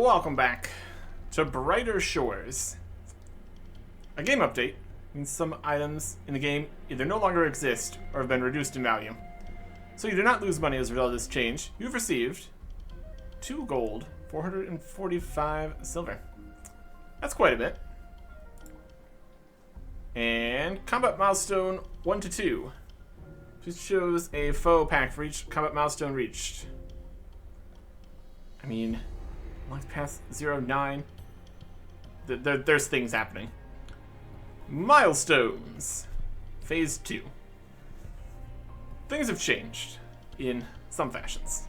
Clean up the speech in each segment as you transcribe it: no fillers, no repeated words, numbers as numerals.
welcome back to Brighter Shores. A game update means some items in the game either no longer exist or have been reduced in value. So you do not lose money as a result of this change. You've received 2 gold, 445 silver. That's quite a bit. And combat milestone 1 to 2. Which shows a foe pack for each combat milestone reached. I mean, like past 0-9, there's things happening. Milestones, phase 2. Things have changed in some fashions.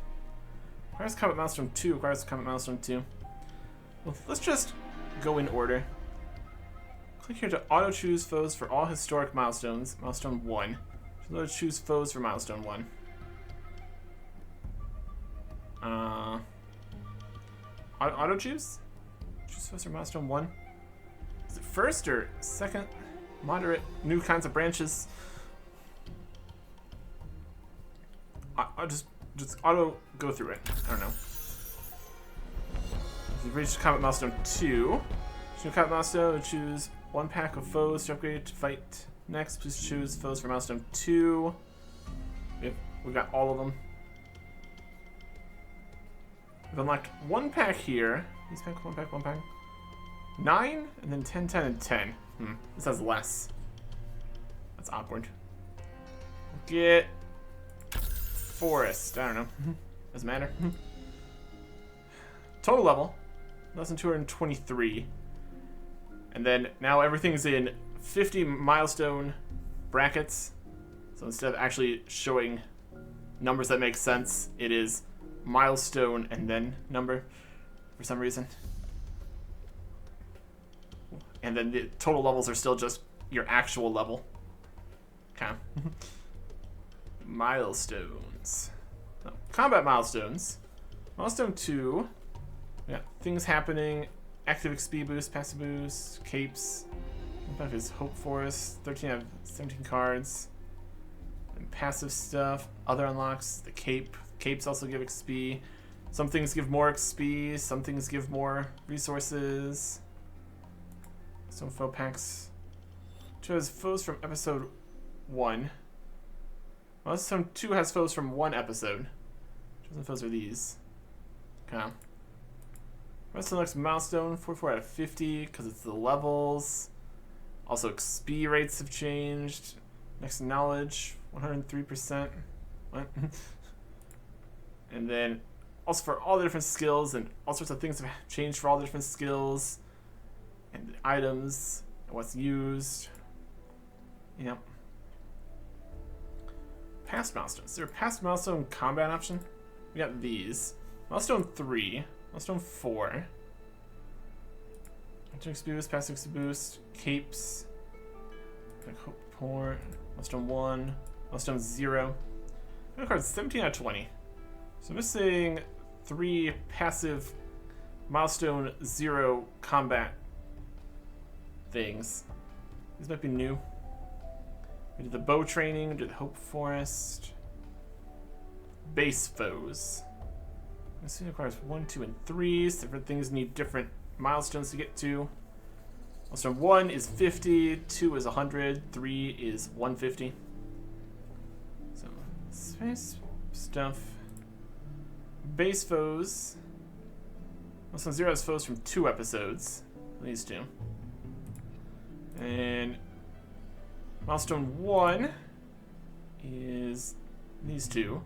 Requires combat milestone 2, requires combat milestone 2. Well, let's just go in order. Click here to auto choose foes for all historic milestones. Milestone 1. Auto choose foes for milestone 1. Auto choose? Choose foes for milestone 1. Is it first or second? Moderate new kinds of branches. I'll just auto go through it. I don't know. If you've reached combat milestone 2, choose combat milestone, choose 1 pack of foes to upgrade to fight. Next, please choose foes for milestone 2. We've got all of them. We've unlocked 1 pack here. These pack, 1 pack, 1 pack. 9, and then 10, 10, and 10. This has less. That's awkward. Get forest. I don't know. Doesn't matter. Total level, less than 223. And then now everything's in 50 milestone brackets. So instead of actually showing numbers that make sense, it is milestone and then number for some reason. And then the total levels are still just your actual level. Okay. Milestones. No, combat milestones. Milestone 2. Yeah, things happening. Active XP boost, passive boost, capes. What is Hope Forest? 13 out of 17 cards. And passive stuff. Other unlocks. The cape. Capes also give XP. Some things give more XP. Some things give more resources. Some foe packs. Chose foes from episode 1. Milestone 2 has foes from 1 episode. Chosen foes are these. Okay. Rest of the next milestone, 44 out of 50, because it's the levels. Also, XP rates have changed. Next knowledge, 103%. What? And then, also for all the different skills, and all sorts of things have changed for all the different skills, and the items, and what's used. Yep. Past milestones. Is there a past milestone combat option? We got these. Milestone 3. Milestone 4. Active XP boost, passive XP boost, capes. Hope port. Milestone 1. Milestone 0. Cards 17 out of 20. So missing 3 passive milestone 0 combat things. These might be new. We did the bow training, we did the Hope Forest. Base foes. This requires 1, 2, and 3. So different things need different milestones to get to. Milestone 1 is 50, 2 is 100, 3 is 150. So, space stuff. Base foes. Milestone 0 has foes from 2 episodes. These 2. And Milestone 1 is these 2.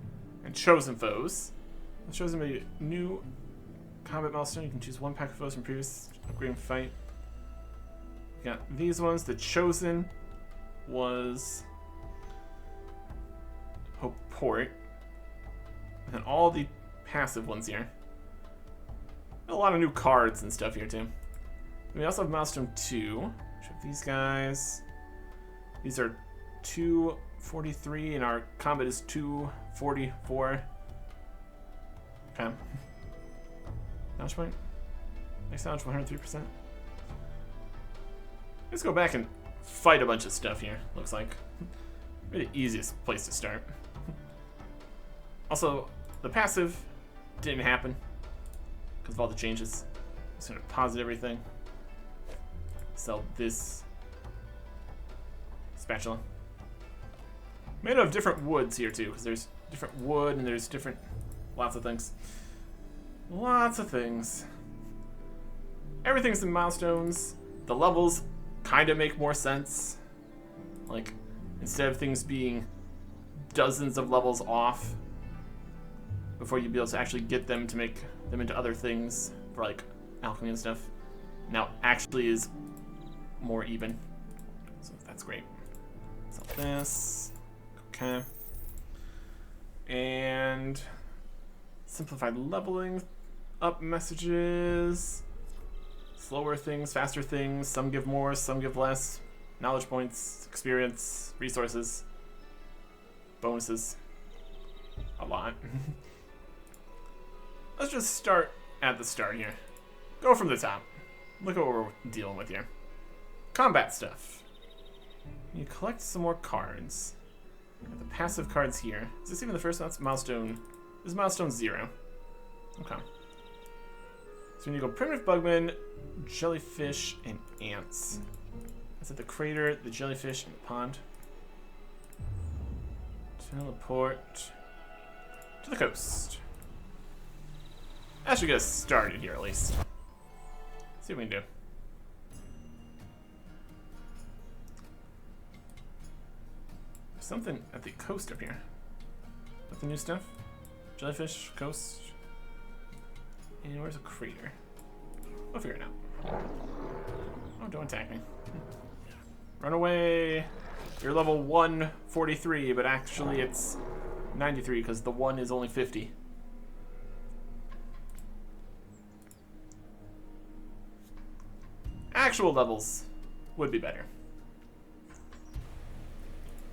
And chosen foes. It shows them a new combat milestone. You can choose 1 pack of foes from previous upgrade and fight. You got these ones. The chosen was Hope Port. And then all the passive ones here. A lot of new cards and stuff here too. We also have milestone 2. Which have these guys. These are 243 and our combat is 244. Okay. Knowledge point. Next knowledge 103%. Let's go back and fight a bunch of stuff here, looks like. Maybe the easiest place to start. Also, the passive didn't happen because of all the changes. Just gonna posit everything. Sell this spatula. Made out of different woods here too, because there's different wood and there's different, lots of things. Lots of things. Everything's in milestones. The levels kind of make more sense. Like, instead of things being dozens of levels off before you'd be able to actually get them to make them into other things for like alchemy and stuff, now actually is more even. So that's great. Sell this. Okay. And simplified leveling up messages. Slower things, faster things. Some give more, some give less. Knowledge points, experience, resources, bonuses. A lot. Let's just start at the start here. Go from the top. Look at what we're dealing with here. Combat stuff. You collect some more cards. The passive cards here. Is this even the first one? That's milestone. This is milestone 0. Okay. So when you go primitive bugman, jellyfish, and ants. That's at the crater, the jellyfish, and the pond. Teleport to the coast. That should get us started here at least. See what we can do. There's something at the coast up here. With the new stuff. Jellyfish, coast. And where's a crater? We'll figure it out. Oh, don't attack me. Run away. You're level 143, but actually it's 93 because the 1 is only 50. Actual levels would be better.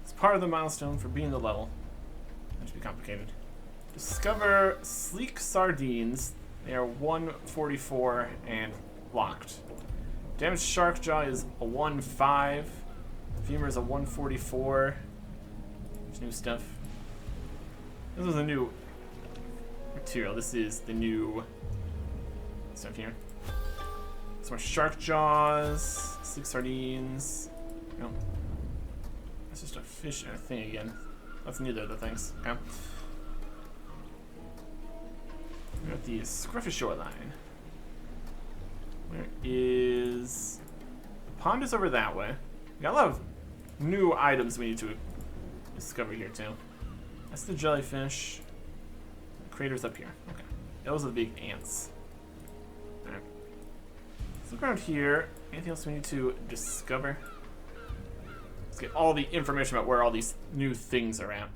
It's part of the milestone for being the level. That should be complicated. Discover sleek sardines. They are 144 and locked. Damaged shark jaw is a 1-5. Femur is a 144. There's new stuff. This is a new material. This is the new stuff here. Some more shark jaws, sleek sardines. No. That's just a fish and a thing again. That's neither of the things. Okay. We're at the scruffy shoreline. Where is... The pond is over that way. We got a lot of new items we need to discover here too. That's the jellyfish. The crater's up here. Okay. Those are the big ants. Alright. Let's look around here. Anything else we need to discover? Let's get all the information about where all these new things are at.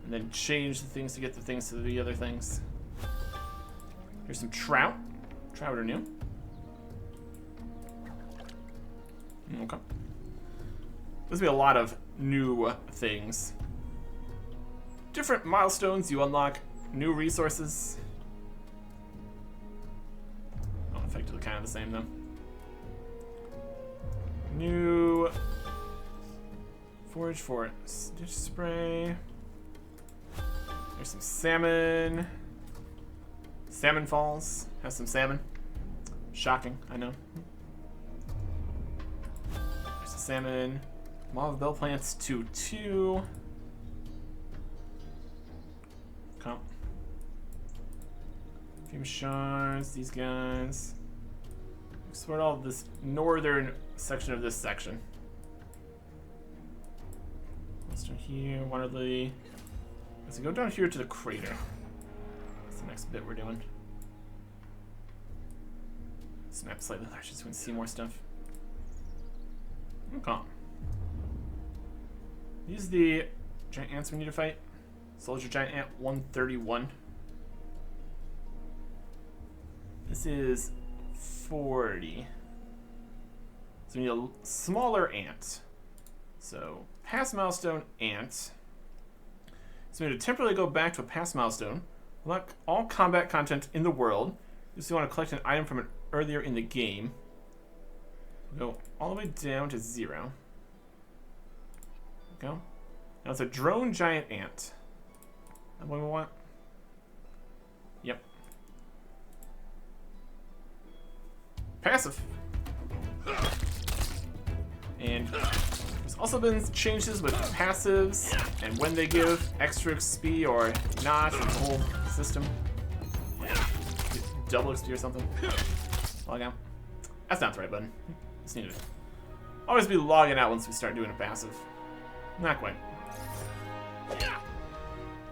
And then change the things to get the things to the other things. Here's some trout. Trout are new. Okay. There's gonna be a lot of new things. Different milestones, you unlock new resources. Oh, effectively kind of the same though. New forage for stitch spray. There's some salmon. Salmon Falls has some salmon. Shocking, I know. There's a salmon. Mauve bell plants 2-2. Come. Few shards, these guys. Explored all of this northern section of this section. Let's do here, water lily. Let's go down here to the crater. That's the next bit we're doing. This map's slightly larger so we can see more stuff. Okay. These are the giant ants we need to fight. Soldier giant ant 131. This is 40. So we need a smaller ant. So past milestone ant. So we need to temporarily go back to a past milestone. Unlock all combat content in the world. If you want to collect an item from it earlier in the game. Go all the way down to 0. Go. Now it's a drone giant ant. That one we want? Yep. passive. And there's also been changes with passives and when they give extra XP or not, the whole system. Double XP or something. Log out. That's not the right button. Just need to always be logging out once we start doing a passive. Not quite.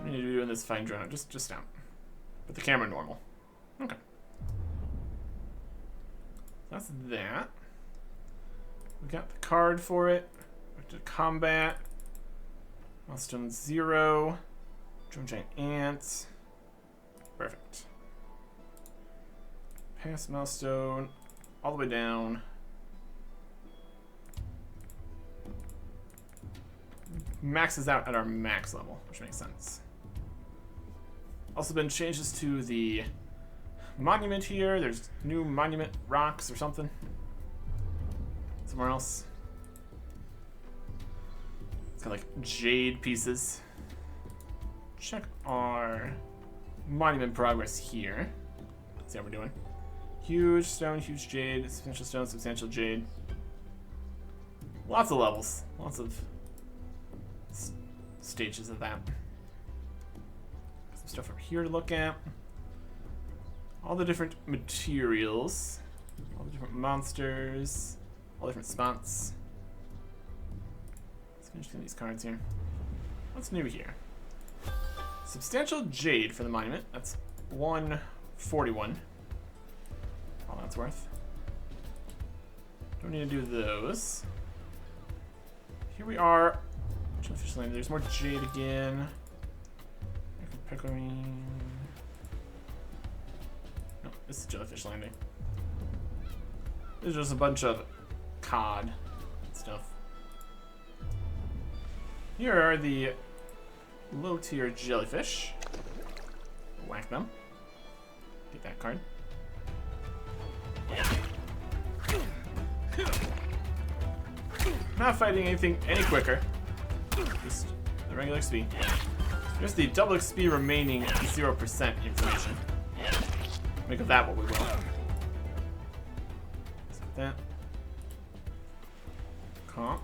We need to be doing this fine drone out, just out. But the camera normal. Okay. That's that. We got the card for it. We did combat. Milestone 0. Drone giant ants. Perfect. Pass milestone all the way down. Maxes out at our max level, which makes sense. Also been changes to the monument here. There's new monument rocks or something. Somewhere else. It's got like jade pieces. Check our monument progress here. See how we're doing. Huge stone, huge jade, substantial stone, substantial jade. Lots of levels. Lots of stages of that. Some stuff over here to look at. All the different materials. All the different monsters. All different spots. Let's finish doing these cards here. What's new here? Substantial jade for the monument. That's 141. All that's worth. Don't need to do those. Here we are. Jellyfish Landing. There's more jade again. Pecorine. No, this is Jellyfish Landing. There's just a bunch of cod stuff. Here are the low-tier jellyfish. Whack them. Get that card. Not fighting anything any quicker. Just the regular XP. Here's the double XP remaining 0% information. Make of that what we will. Like that. Comp.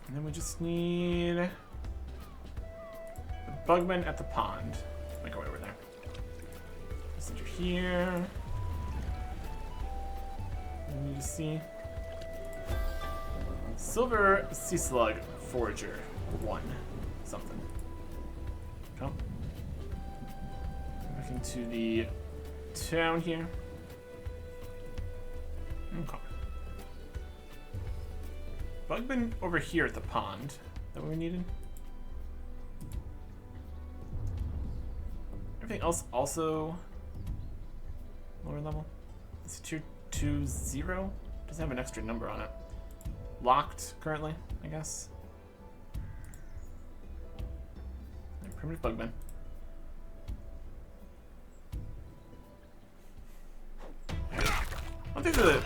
And then we just need the bugman at the pond. Make our way over there. Just enter here. We need to see Silver Sea Slug Forager 1 something. Come. Back into the town here. Okay. Bugman over here at the pond. Is that what we needed? Everything else also lower level. It's tier 2-0. Doesn't have an extra number on it. Locked currently, I guess. And primitive bugman. I don't think the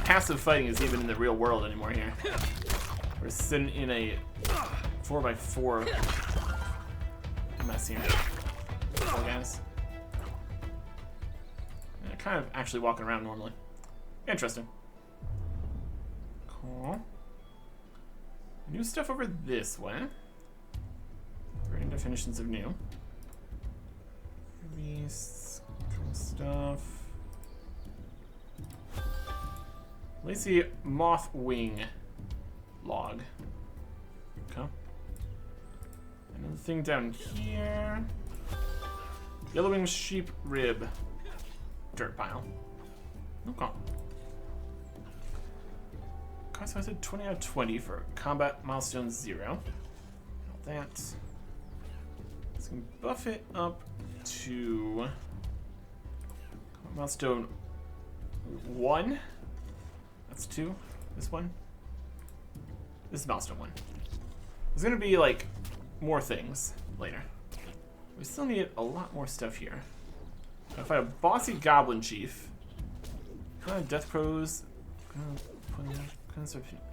passive fighting is even in the real world anymore here. We're sitting in a 4x4 mess here. 4 guys. Yeah, kind of actually walking around normally. Interesting. Cool. New stuff over this way. Great definitions of new. Release stuff. Lacy moth wing log. Okay. Another thing down here. Yellowwing sheep rib dirt pile. Okay. So I said 20 out of 20 for combat milestone 0. That. Let's buff it up to milestone 1. That's 2. This one. This is milestone 1. There's gonna be like more things later. We still need a lot more stuff here. If I have a bossy goblin chief, kind of death pros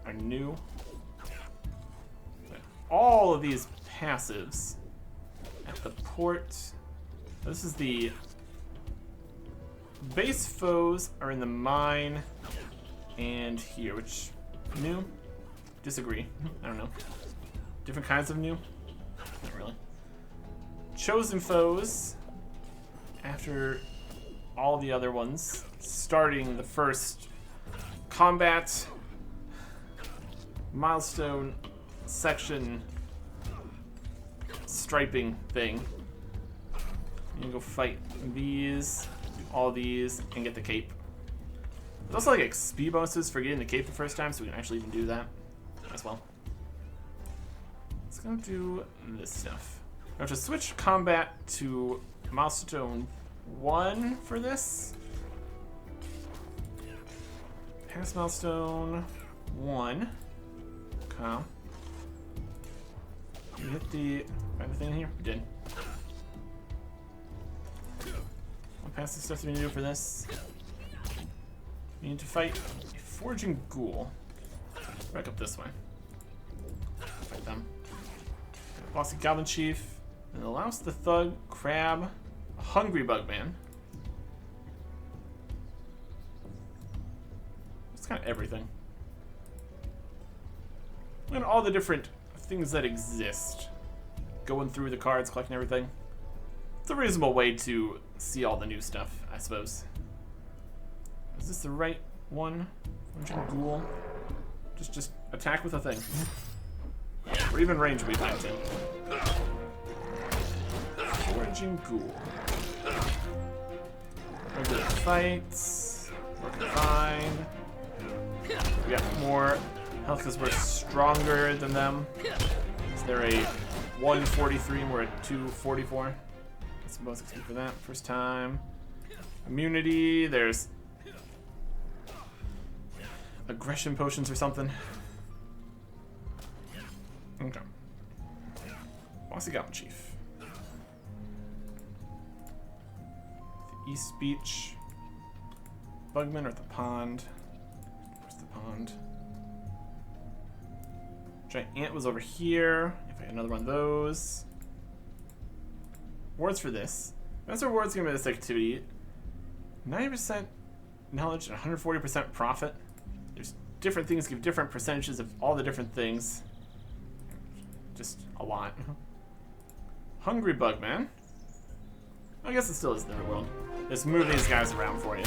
are new. All of these passives at the port. This is the base foes are in the mine and here, which new? Disagree. I don't know. Different kinds of new? Not really. Chosen foes after all the other ones, starting the first combat milestone section striping thing. You can go fight these, do all these, and get the cape. There's also like XP bonuses for getting the cape the first time, so we can actually even do that as well. Let's go do this stuff. I have to switch combat to milestone 1 for this. Pass milestone 1. Okay. You hit the thing here? We did. I'll pass the stuff that we need to do for this. We need to fight a foraging ghoul. Back up this way. Fight them. Bossy goblin chief. And the louse, the thug, crab, a hungry bug man. It's kind of everything. And all the different things that exist. Going through the cards, collecting everything. It's a reasonable way to see all the new stuff, I suppose. Is this the right one? Ghoul. Just attack with a thing. Or even range will be fine too. Foraging ghoul. Regular fights. Working fine. We got more health because we're stronger than them. So they're a 143 and we're at 244. Get some bonus XP for that. First time. Immunity. There's aggression potions or something. Okay. Bossy Goblin Chief. The East Beach. Bugmen are at the pond. Where's the pond? Giant Ant was over here. If I had another one of those. Rewards for this. That's rewards given by this activity. 90% knowledge and 140% profit. There's different things give different percentages of all the different things. Just a lot. Hungry bug man. I guess it still is the real world. Just move these guys around for you.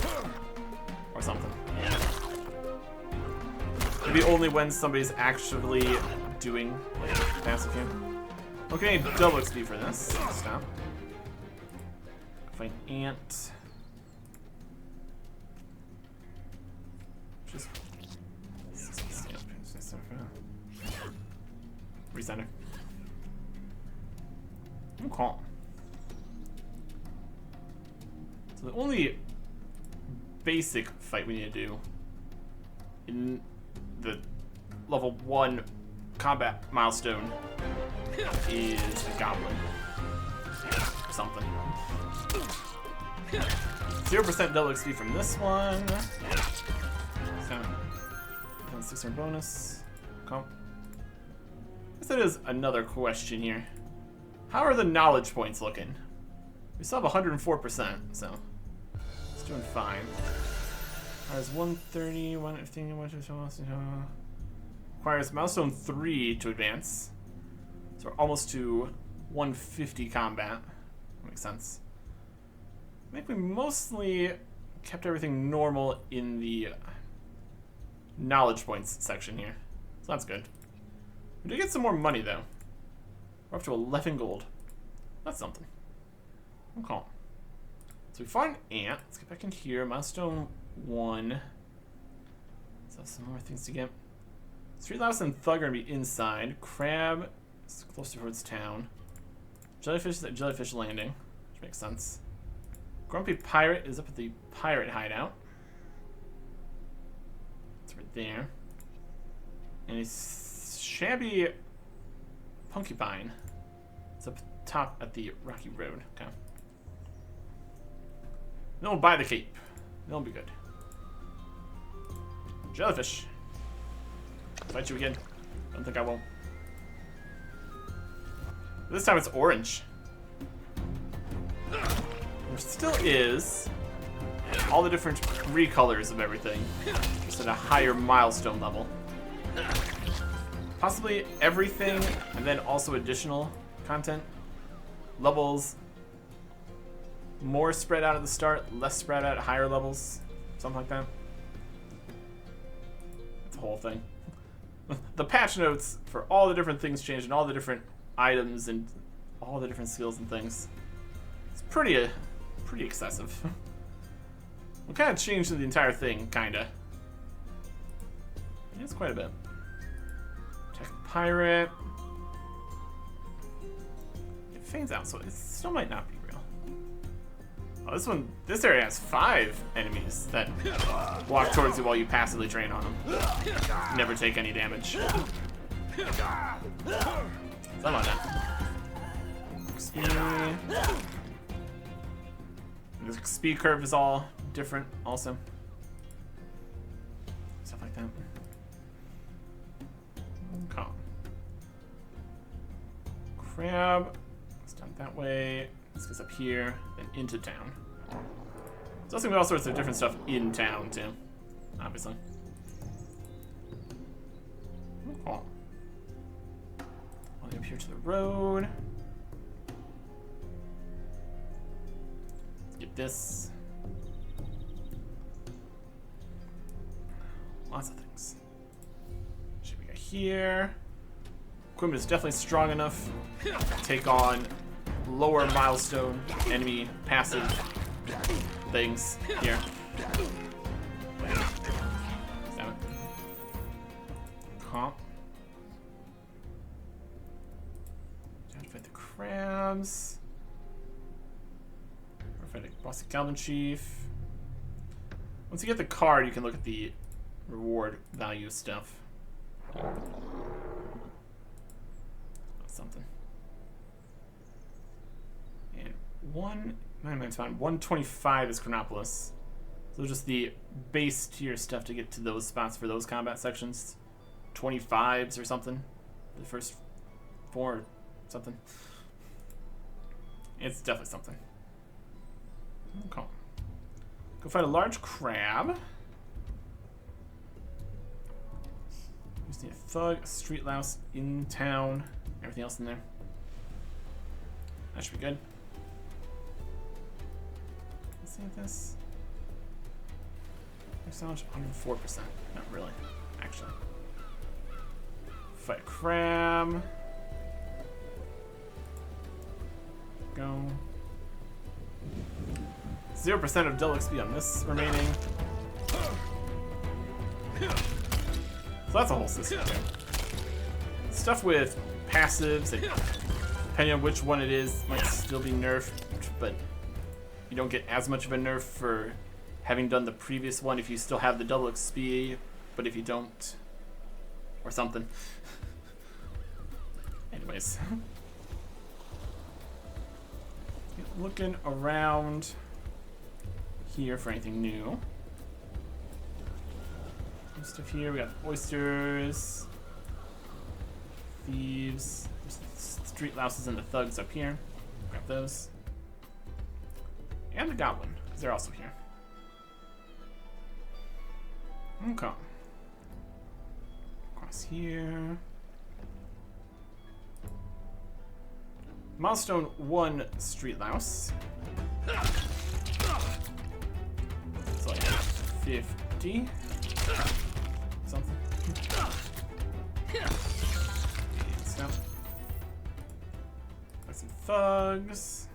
Or something. Maybe only when somebody's actually doing passive here. Okay, double XP for this. Stop. Find ant. Just recenter. Okay. So the only basic fight we need to do in the level 1 combat milestone is a goblin. Or something. 0% double XP from this one. So, 600 bonus. Okay. I guess that is another question here. How are the knowledge points looking? We still have 104%, so it's doing fine. Requires 130, 115, 120, requires milestone 3 to advance. So we're almost to 150 combat. That makes sense. I think we mostly kept everything normal in the knowledge points section here. So that's good. We did get some more money though. We're up to 11 gold. That's something. Okay. So we fought an ant. Let's get back in here. Milestone 1. Let's have some more things to get. Street Louse and Thug are going to be inside. Crab is closer towards town. Jellyfish is at Jellyfish Landing, which makes sense. Grumpy Pirate is up at the pirate hideout. It's right there. And a shabby Punkipine. It's up top at the rocky road. Okay. Then we'll buy the cape. Then we'll be good. Jellyfish. Fight you again. Don't think I won't. This time it's orange. There still is all the different recolors of everything, just at a higher milestone level. Possibly everything, and then also additional content. Levels more spread out at the start, less spread out at higher levels. Something like that. That's the whole thing. The patch notes for all the different things changed and all the different items and all the different skills and things. It's pretty excessive. We kind of changed the entire thing, kinda. Yeah, it's quite a bit. Check pirate. It fades out, so it still might not be real. Oh, this area has 5 enemies that walk towards you while you passively train on them. Never take any damage. Something like that. The speed curve is all different, also. Stuff like that. Okay. Crab. It's done that way. This goes up here, then into town. There's also gonna be all sorts of different stuff in town, too. Obviously. Cool. All the way up here to the road. Let's get this. Lots of things. Should we go here? Equipment is definitely strong enough to take on lower milestone enemy passive things here. Comp. Time to fight the crabs. Or fight a boss Galvin Chief. Once you get the card, you can look at the reward value stuff. Something. And 125 is Chronopolis. So just the base tier stuff to get to those spots for those combat sections. 25s or something. The first 4 or something. It's definitely something. Okay. Go fight a large crab. Just need a thug, a street louse in town. Everything else in there. That should be good. Let's see this. Percentage 104%. Not really, actually. Fight a crab. Go. 0% of dull XP on this remaining. So that's a whole system too. Stuff with passives, and depending on which one it is, might still be nerfed, but you don't get as much of a nerf for having done the previous one if you still have the double XP, but if you don't, or something. Anyways. Looking around here for anything new. Some stuff here, we got oysters, thieves, there's the street louses and the thugs up here. Grab those. And the goblin, because they're also here. Okay. Across here. Milestone 1 street louse. It's like 50 something. Stuff. Got some thugs.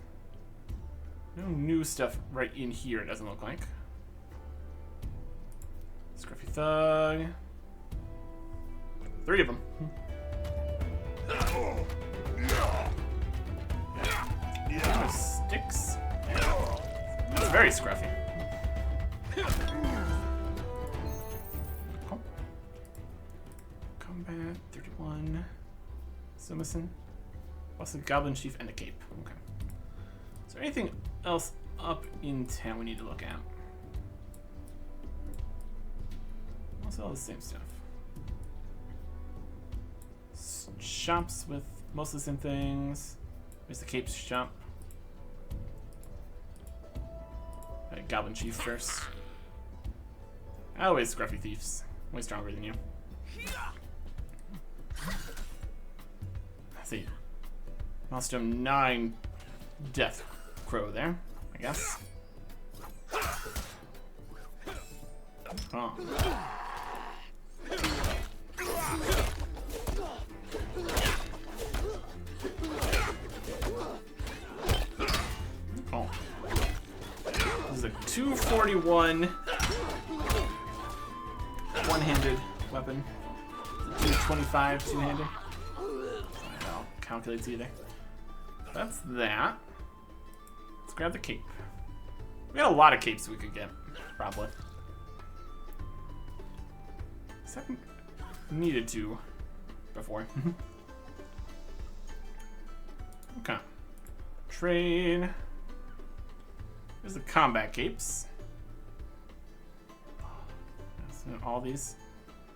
No new stuff right in here, it doesn't look like. Scruffy thug. 3 of them. Sticks. That's very scruffy. Oh. Combat 31. Sumison. What's the Goblin Chief and a cape? Okay. Is there anything else up in town we need to look at? Also all the same stuff. Shops with most of the same things. There's the cape shop. Goblin Chief first. Always Scruffy Thieves. Way stronger than you. Let's see. Milestone 9 Death Crow there, I guess. Oh. Oh. This is a 241 one-handed weapon. 225 two-handed. Well, calculates either. That's that. Let's grab the cape. We got a lot of capes we could get, probably. Except needed to before. Okay. Trade. There's the combat capes. All these.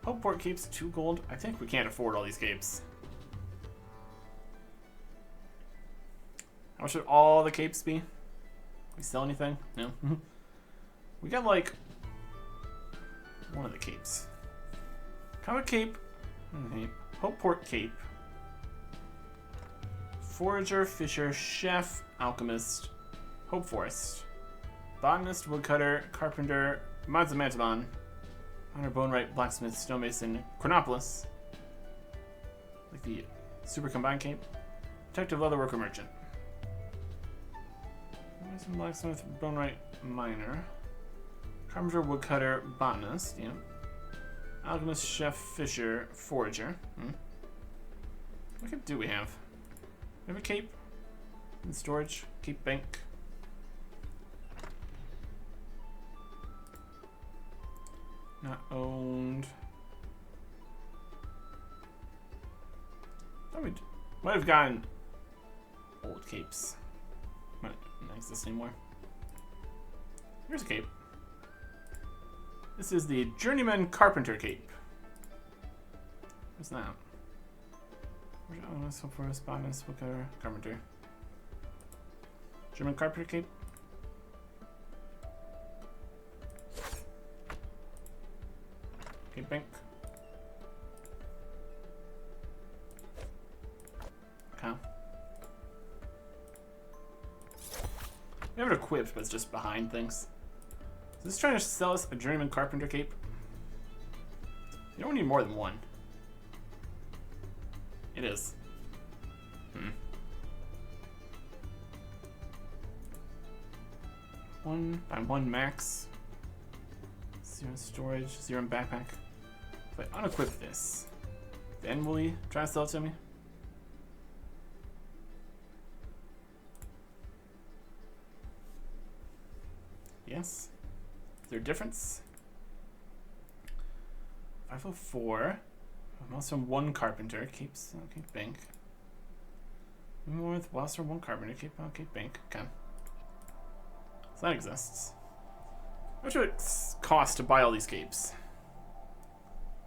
Hopeport capes, 2 gold. I think we can't afford all these capes. How much should all the capes be? We sell anything? No. We got like one of the capes. Comet cape. Okay. Hopeport cape. Forager, fisher, chef, alchemist, hope forest, botanist, woodcutter, carpenter, Mazamantamon, hunter, bonewright, blacksmith, stonemason, chronopolis. Like the super combined cape. Detective, leatherworker, merchant. Blacksmith, bonewright, miner, carpenter, woodcutter, botanist. Yeah. Alchemist, chef, fisher, forager. What cape do we have? We have a cape in storage. Cape bank. Not owned. Thought we might have gotten old capes. Might not exist anymore. Here's a cape. This is the Journeyman Carpenter cape. What's that? So for a botanist, woodcutter, carpenter. German carpenter cape. Cape bank. Okay. We have it equipped, but it's just behind things. Is this trying to sell us a journeyman carpenter cape? You don't need more than one. It is. One max. 0 storage, 0 in backpack. If I unequip this, then will he try to sell it to me? Yes. Is there a difference? 504. I'm also 1 carpenter. Keeps okay, bank. More with whilst 1 carpenter. Keep okay, bank. Okay. So that exists. How much would it cost to buy all these capes?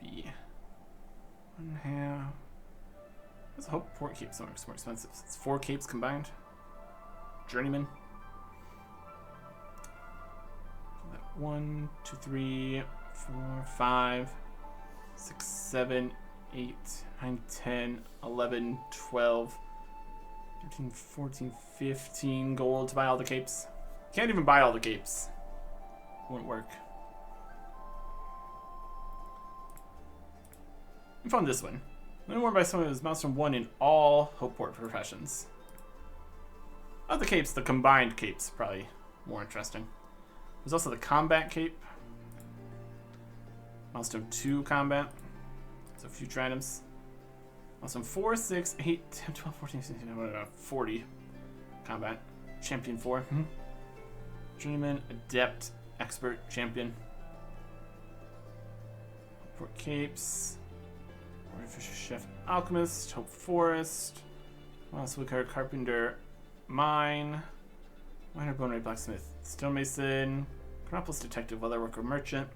B. 1/2. What's a Hopeport cape? So it's more expensive. It's 4 capes combined. Journeyman. 1, 2, 3, 4, 5, 6, 7, 8, 9, 10, 11, 12, 13, 14, 15 gold to buy all the capes. Can't even buy all the capes. Won't work. I found this one. Only worn by someone who is milestone 1 in all Hopeport professions. Of the capes, the combined capes probably more interesting. There's also the combat cape. Milestone 2 combat. So future items. Milestone 4, 6, 8, 10, 12, 14, 16, 40 combat. Champion 4. Journeyman, adept, expert, champion. Hopeport capes. Artificial chef, alchemist, hope forest. Mouse woodcutter, carpenter, mine. Miner, bonewright, blacksmith, stonemason. Chronopolis, detective, leatherworker, merchant.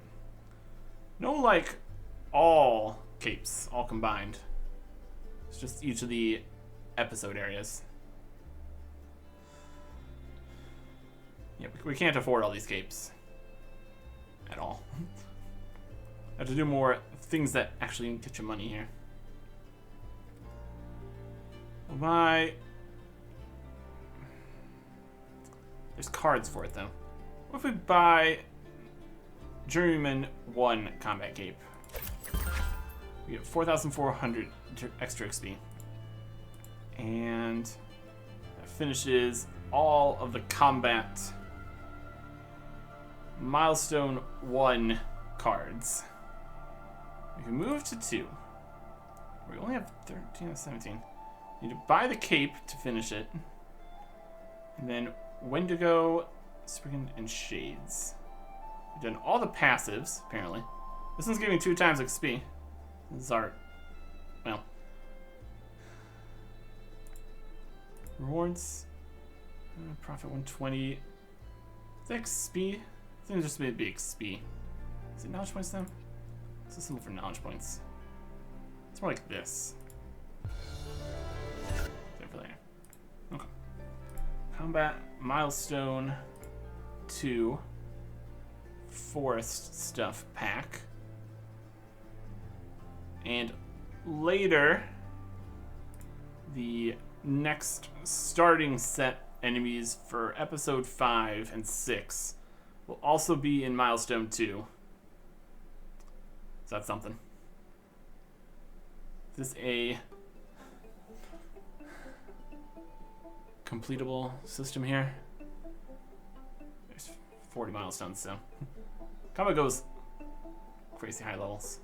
No, like, all capes, all combined. It's just each of the episode areas. Yeah, we can't afford all these capes. At all. I have to do more things that actually get you money here. We'll buy... There's cards for it, though. What if we buy Journeyman 1 combat cape? We get 4,400 extra XP. And that finishes all of the combat Milestone 1 cards. We can move to 2. We only have 13 and 17. You need to buy the cape to finish it. And then Wendigo, Spring, and Shades. We've done all the passives, apparently. This one's giving 2 times XP. This is our, well, rewards. Profit 120. Is that XP? I think it's just made big XP. Is it knowledge points now? It's a symbol for knowledge points. It's more like this. There for later. Okay. Combat Milestone 2 Forest Stuff Pack. And later, the next starting set enemies for episode 5 and 6 will also be in Milestone 2. So that's something. Is this a completable system here? There's 40 milestones, so combat goes crazy high levels.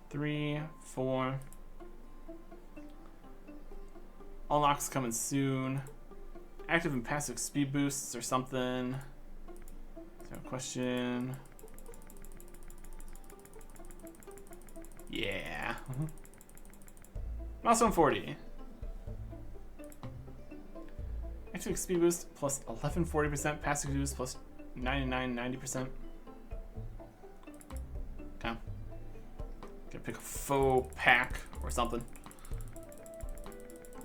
3, 4. Unlocks coming soon. Active and passive speed boosts or something. So question. Yeah. Milestone 40. Active speed boost plus 11 40%. Passive boost plus 99 90%. Okay. Gotta pick a faux pack or something.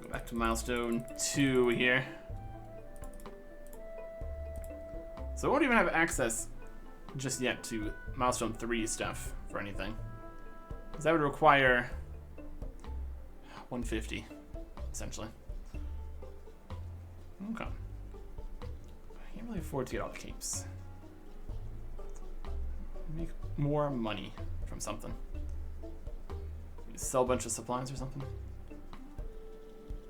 Go back to Milestone 2 here. So I won't even have access just yet to Milestone 3 stuff for anything. Because that would require 150, essentially. Okay. I can't really afford to get all the capes. Make more money from something. Sell a bunch of supplies or something.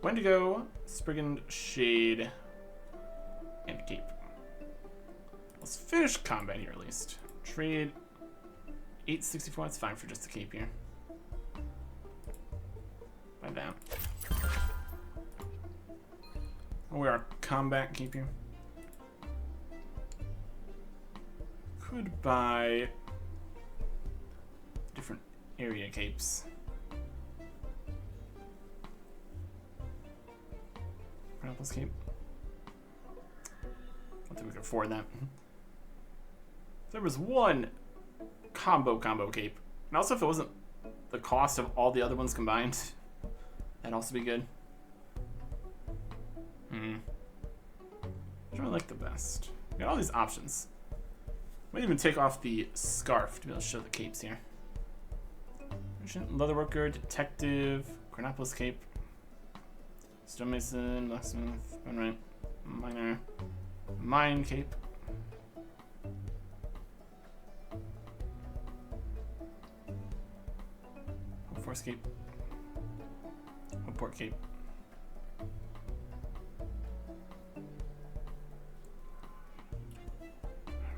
Wendigo, Spriggan, Shade, and a cape. Let's finish combat here at least. Trade 864, that's fine for just the cape here. Buy that. Oh, we are combat cape here. Could buy different area capes. Grapples cape. I don't think we can afford that. There was one combo cape. And also if it wasn't the cost of all the other ones combined, that'd also be good. Which one I like the best? We got all these options. Might even take off the scarf to be able to show the capes here. Merchant, Leatherworker, Detective, Chronopolis cape, Stonemason, Blacksmith, Gunrite, Miner, Mine cape. Hope Force cape. Hope Port cape.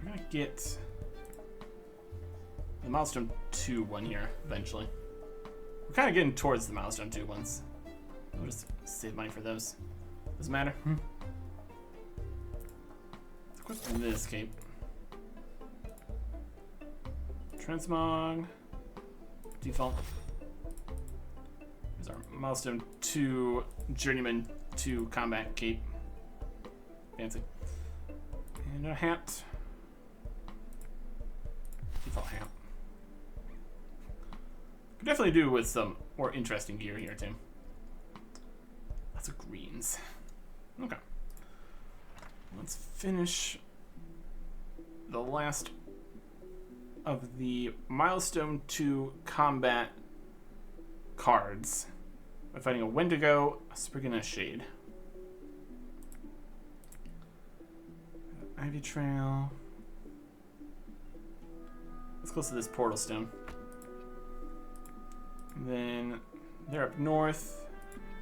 We're gonna get the Milestone 2 one here eventually. We're kind of getting towards the Milestone 2 ones. We'll just save money for those. Doesn't matter. Equip this cape. Transmog. Default. Here's our Milestone 2 Journeyman 2 combat cape. Fancy. And a hat. Default hat. Could definitely do with some more interesting gear here too. Lots of greens. Okay. Let's finish the last of the Milestone 2 combat cards by fighting a Wendigo, a Spriggan, and a Shade. Ivy Trail. Let's close to this Portal Stone. And then they're up north.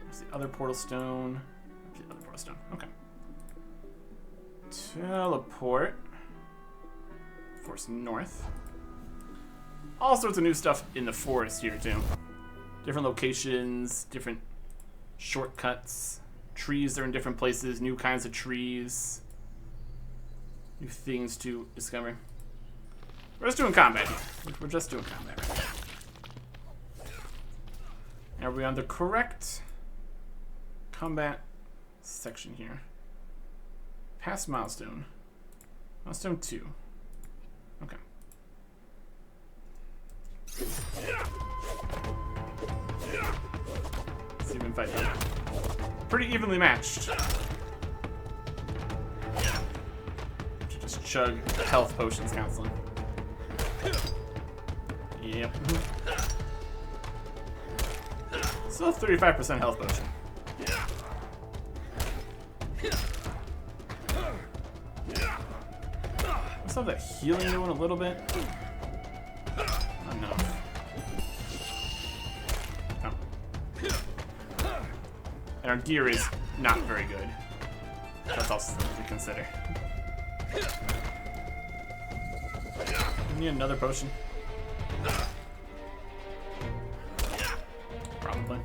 There's the other Portal Stone. The other Portal Stone. Okay. Teleport. Force north. All sorts of new stuff in the forest here too. Different locations, different shortcuts. Trees are in different places, new kinds of trees. New things to discover. We're just doing combat here. We're just doing combat right now. Are we on the correct combat section here? Past milestone. Milestone 2. Okay. Let's see if we can fight them. Pretty evenly matched. Just chug health potions constantly. Yep. Still 35% health potion. Let's have that healing doing a little bit. Not enough. Oh. And our gear is not very good. That's also something to consider. We need another potion. Probably.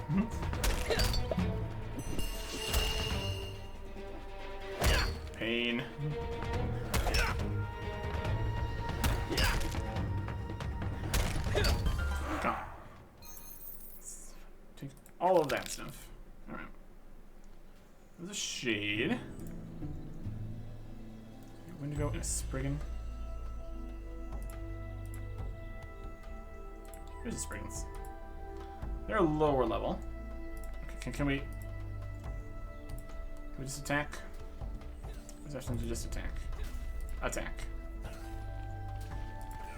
Pain. Come on. Let's take all of that stuff. Alright. There's a Shade. Wendigo and a Spriggan. Here's the Spriggans. They're a lower level. Okay, can we just attack? There's actually to just attack. Attack.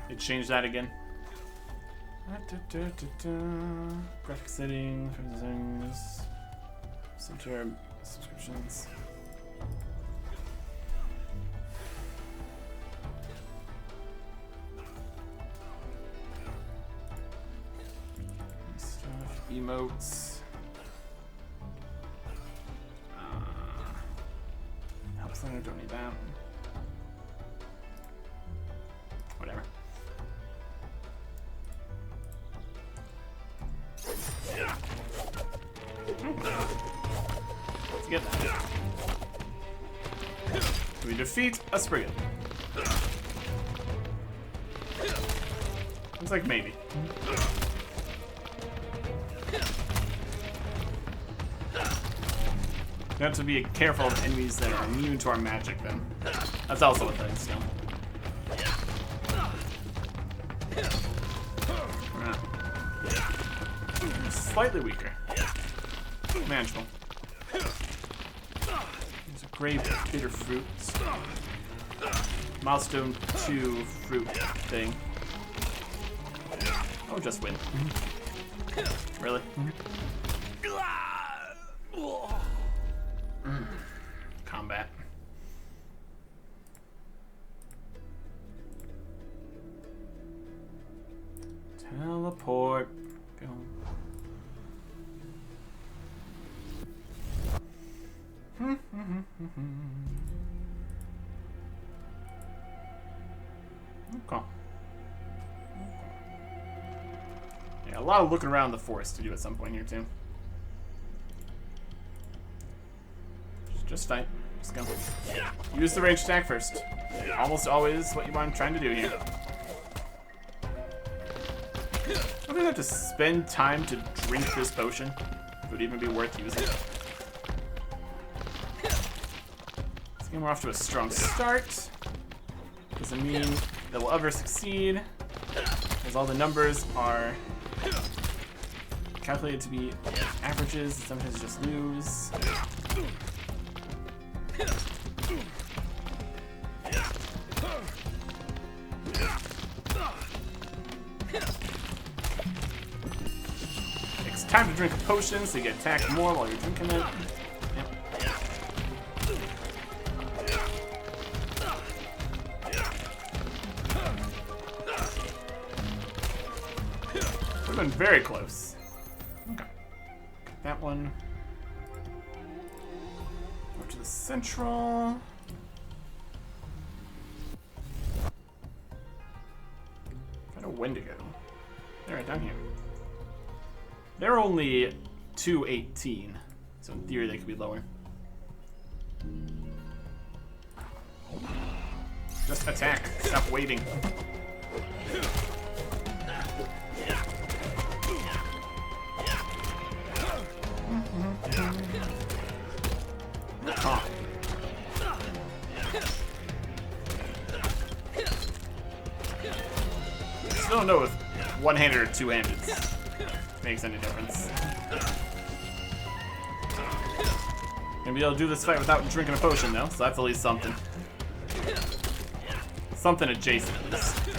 They changed that again. Graphic settings, things, center subscriptions. Stuff, emotes. Help center, don't need that. Whatever. Let's get that. We defeat a Spriggan. Looks like maybe. You have to be careful of enemies that are immune to our magic then. That's also a thing still. Slightly weaker. Manageable. There's a great bitter fruit. Milestone 2 fruit thing. Oh, just win. Really? Combat. Teleport. Go. Okay. Yeah, a lot of looking around the forest to do at some point here too. Just fight. Just go. Use the range attack first. Almost always what I'm trying to do here. I'm gonna have to spend time to drink this potion. It would even be worth using. This game we're off to a strong start. Doesn't mean that we'll ever succeed, because all the numbers are calculated to be averages, and sometimes just lose. time to drink a potion so you get attacked more while you're drinking it. Yep. We've been very close. Okay. That one. Go to the central. I don't know when to go. They're right down here. They're only 218, so in theory they could be lower. Just attack. Stop waiting. Oh. Still don't know if one-handed or two-handed makes any difference. Gonna be able to do this fight without drinking a potion though, so that's at least something. Something adjacent at least.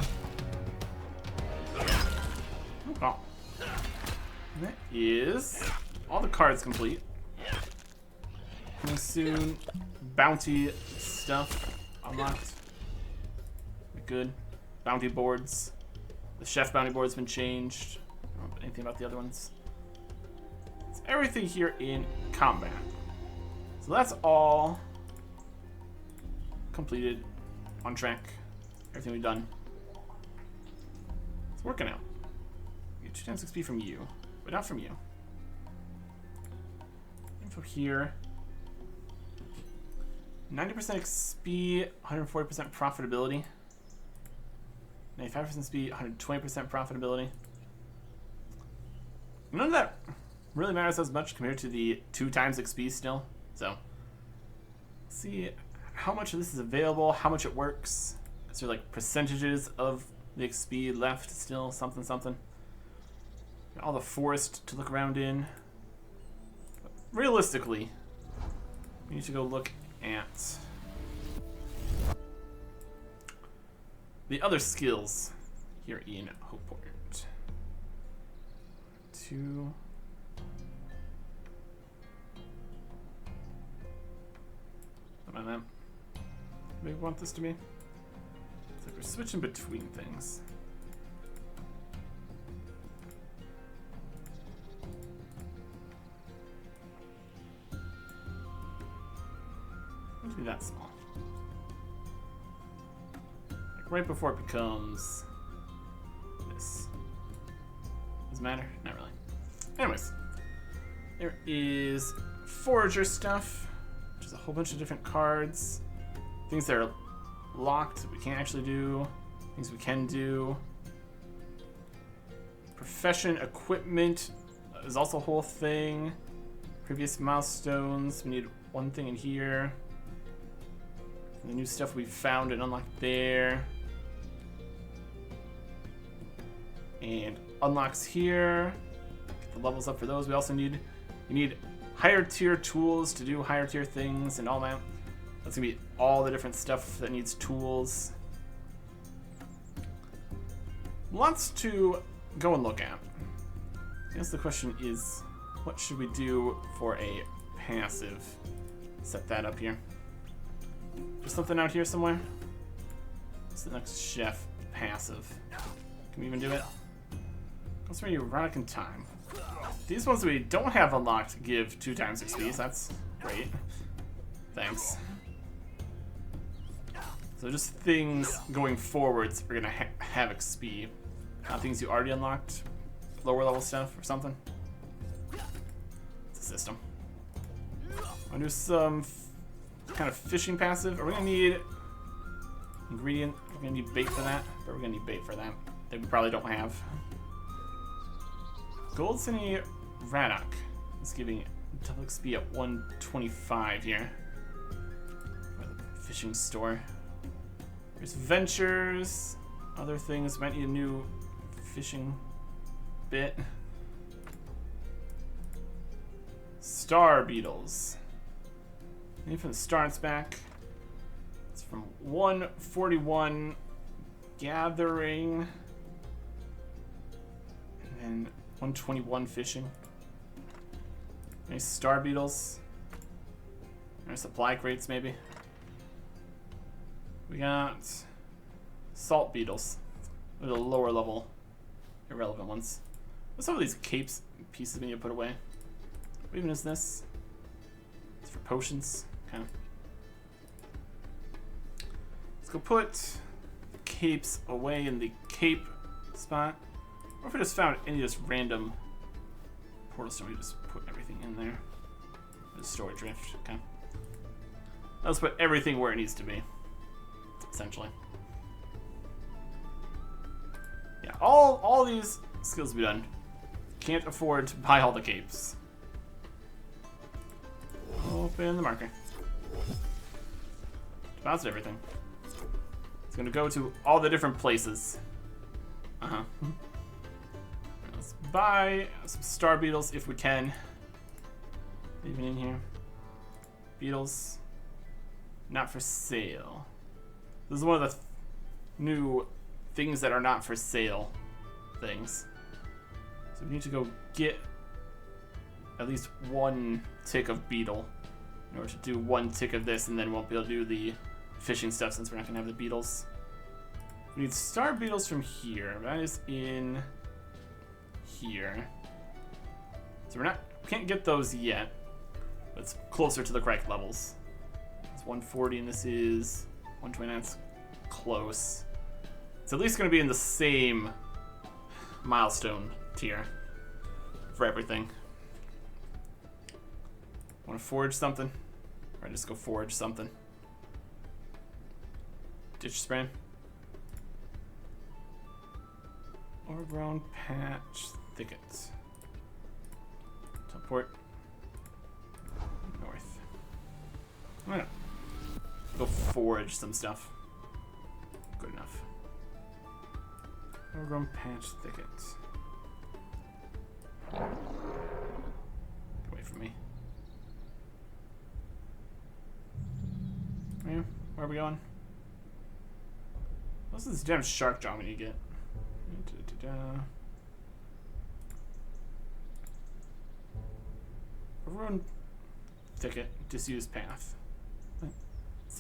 Oh. That is all the cards complete. Coming soon. Bounty stuff unlocked. Good. Bounty boards. The chef bounty board's been changed. I don't know anything about the other ones. It's everything here in combat. So that's all completed, on track. Everything we've done. It's working out. Get 2 times XP from you, but not from you. Info here. 90% XP, 140% profitability. 95% speed, 120% profitability. None of that really matters as much compared to the 2 times XP still. So, see how much of this is available, how much it works. Is there like percentages of the XP left still? Something, something. Got all the forest to look around in. But realistically, we need to go look at the other skills here in Hopeport. 2. Something like that. What do we want this to be? It's like we're switching between things. Why be that small? Like right before it becomes this. Does it matter? Not really. Anyways, there is forager stuff, which is a whole bunch of different cards. Things that are locked that we can't actually do. Things we can do. Profession equipment is also a whole thing. Previous milestones. We need one thing in here. And the new stuff we found and unlocked there. And unlocks here. Get the levels up for those. We also need higher tier tools to do higher tier things and all that. That's gonna be all the different stuff that needs tools. Lots to go and look at. I guess the question is, what should we do for a passive? Set that up here. There's something out here somewhere. What's the next chef passive? Can we even do it? What's where you erotic in time? These ones that we don't have unlocked give 2 times XP, so that's great. Thanks. So just things going forwards are gonna have XP. Not things you already unlocked. Lower level stuff or something. It's a system. I'll do some kind of fishing passive. Are we gonna need ingredient? We're gonna need bait for that, but we're gonna need bait for that. That we probably don't have. Gold City Raddock is giving double XP at 125 here. For the fishing store. There's ventures, other things. Might need a new fishing bit. Star beetles. Maybe from the starts back. It's from 141 gathering. And then 121 fishing. Any star beetles? Or supply crates, maybe? We got salt beetles. They're the lower level, irrelevant ones. What's some of these capes pieces we need to put away? What even is this? It's for potions. Okay. Let's go put capes away in the cape spot. Or if we just found any just random portal stone, we just put everything in there. The storage drift. Okay. Let's put everything where it needs to be. Essentially. Yeah, all these skills will be done. Can't afford to buy all the capes. Open the marker. Deposit everything. It's gonna go to all the different places. Uh-huh. Let's buy some star beetles if we can. Even in here. Beetles. Not for sale. This is one of the new things that are not for sale things. So we need to go get at least one tick of beetle in order to do one tick of this, and then we won't be able to do the fishing stuff since we're not going to have the beetles. We need star beetles from here. That is in here. So we can't get those yet, but it's closer to the correct levels. It's 140 and this is 129. It's close. It's at least going to be in the same milestone tier for everything. Want to forge something? Or just go forge something. Ditch spray. Overgrown patch thickets. Teleport. North. I'm gonna go forage some stuff. Good enough. Overgrown patch thickets. Get away from me. Where are we going? What's this damn shark jaw we need to get? Overgrown thicket, disused path.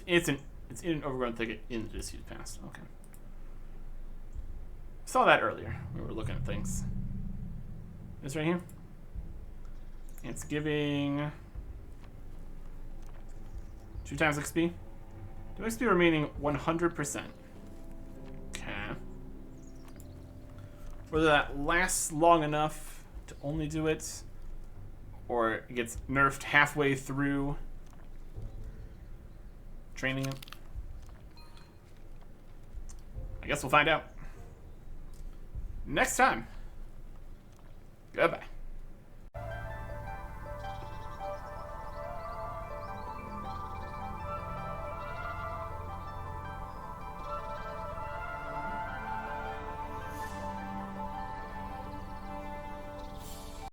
It's in an overgrown thicket in the disused path. Okay. Saw that earlier. We were looking at things. This right here. It's giving 2 times XP. 2 XP remaining 100%. Okay. Whether that lasts long enough to only do it, or it gets nerfed halfway through training it, I guess we'll find out next time. Goodbye.